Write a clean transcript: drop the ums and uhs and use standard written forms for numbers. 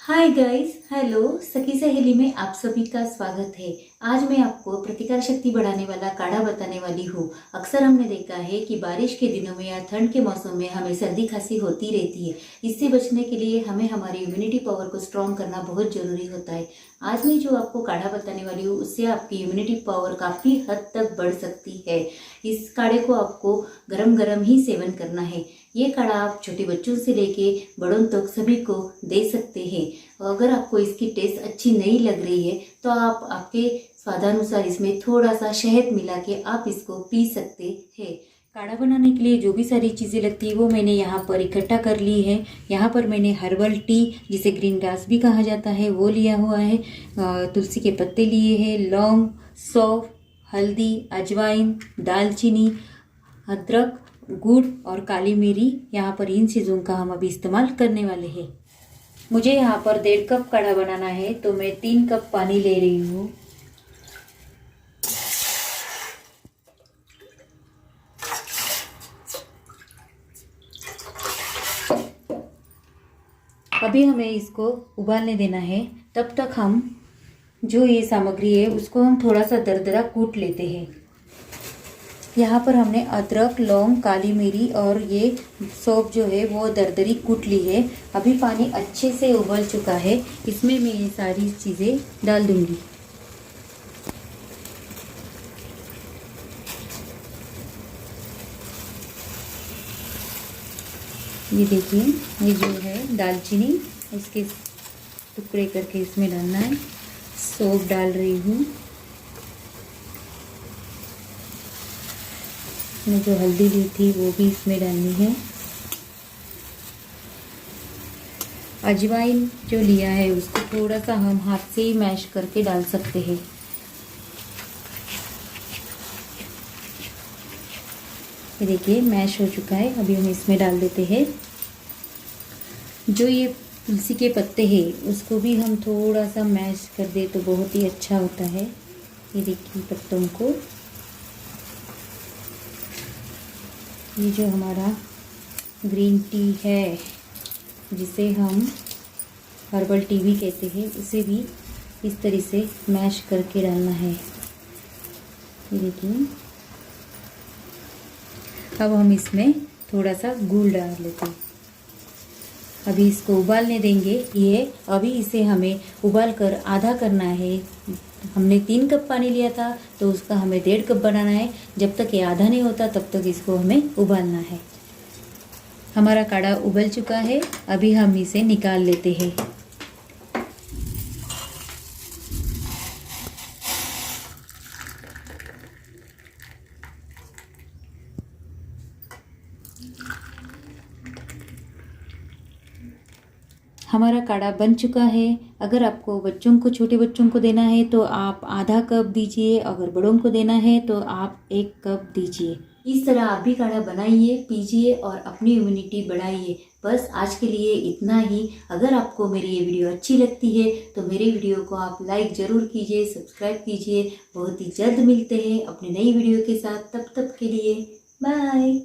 Hi guys, hello. सखी सहेली में आप सभी का स्वागत है। आज मैं आपको प्रतिकार शक्ति बढ़ाने वाला काढ़ा बताने वाली हूँ। अक्सर हमने देखा है कि बारिश के दिनों में या ठंड के मौसम में हमें सर्दी खांसी होती रहती है। इससे बचने के लिए हमें हमारी इम्यूनिटी पावर को स्ट्रॉन्ग करना बहुत ज़रूरी होता है। आज मैं जो आपको काढ़ा बताने वाली हूँ उससे आपकी इम्यूनिटी पावर काफ़ी हद तक बढ़ सकती है। इस काढ़े को आपको गरम गरम ही सेवन करना है। ये काढ़ा आप छोटे बच्चों से लेके बड़ों तक सभी को दे सकते हैं। अगर आपको इसकी टेस्ट अच्छी नहीं लग रही है तो आप आपके स्वादानुसार इसमें थोड़ा सा शहद मिला के आप इसको पी सकते हैं। काढ़ा बनाने के लिए जो भी सारी चीज़ें लगती है वो मैंने यहाँ पर इकट्ठा कर ली है। यहाँ पर मैंने हर्बल टी, जिसे ग्रीन ग्रास भी कहा जाता है, वो लिया हुआ है। तुलसी के पत्ते लिए हैं, लौंग, सौंफ, हल्दी, अजवाइन, दालचीनी, अदरक, गुड़ और काली मिरी। यहाँ पर इन चीज़ों का हम अभी इस्तेमाल करने वाले हैं। मुझे यहाँ पर 1.5 कप काढ़ा बनाना है तो मैं 3 कप पानी ले रही हूँ। अभी हमें इसको उबालने देना है। तब तक हम जो ये सामग्री है उसको हम थोड़ा सा दरदरा कूट लेते हैं। यहाँ पर हमने अदरक, लौंग, काली मिरी और ये सौंफ जो है वो दरदरी कूट ली है। अभी पानी अच्छे से उबल चुका है। इसमें मैं ये सारी चीज़ें डाल दूंगी। ये देखिए, ये जो है दालचीनी, इसके टुकड़े करके इसमें डालना है। सौंफ डाल रही हूँ। मैं जो हल्दी ली थी वो भी इसमें डालनी है। अजवाइन जो लिया है उसको थोड़ा सा हम हाथ से ही मैश करके डाल सकते हैं। ये देखिए मैश हो चुका है। अभी हम इसमें डाल देते हैं जो ये तुलसी के पत्ते हैं, उसको भी हम थोड़ा सा मैश कर दे तो बहुत ही अच्छा होता है। ये देखिए पत्तों को। ये जो हमारा ग्रीन टी है, जिसे हम हर्बल टी भी कहते हैं, उसे भी इस तरह से मैश करके डालना है। ये देखिए। अब हम इसमें थोड़ा सा गुड़ डाल लेते हैं। अभी इसको उबालने देंगे। ये अभी इसे हमें उबाल कर आधा करना है। हमने 3 कप पानी लिया था तो उसका हमें 1.5 कप बनाना है। जब तक ये आधा नहीं होता तब तक इसको हमें उबालना है। हमारा काढ़ा उबल चुका है। अभी हम इसे निकाल लेते हैं। हमारा काढ़ा बन चुका है। अगर आपको बच्चों को, छोटे बच्चों को देना है तो आप आधा कप दीजिए। अगर बड़ों को देना है तो आप 1 कप दीजिए। इस तरह आप भी काढ़ा बनाइए, पीजिए और अपनी इम्यूनिटी बढ़ाइए। बस आज के लिए इतना ही। अगर आपको मेरी ये वीडियो अच्छी लगती है तो मेरे वीडियो को आप लाइक ज़रूर कीजिए, सब्सक्राइब कीजिए। बहुत ही जल्द मिलते हैं अपनी नई वीडियो के साथ। तब तक के लिए बाय।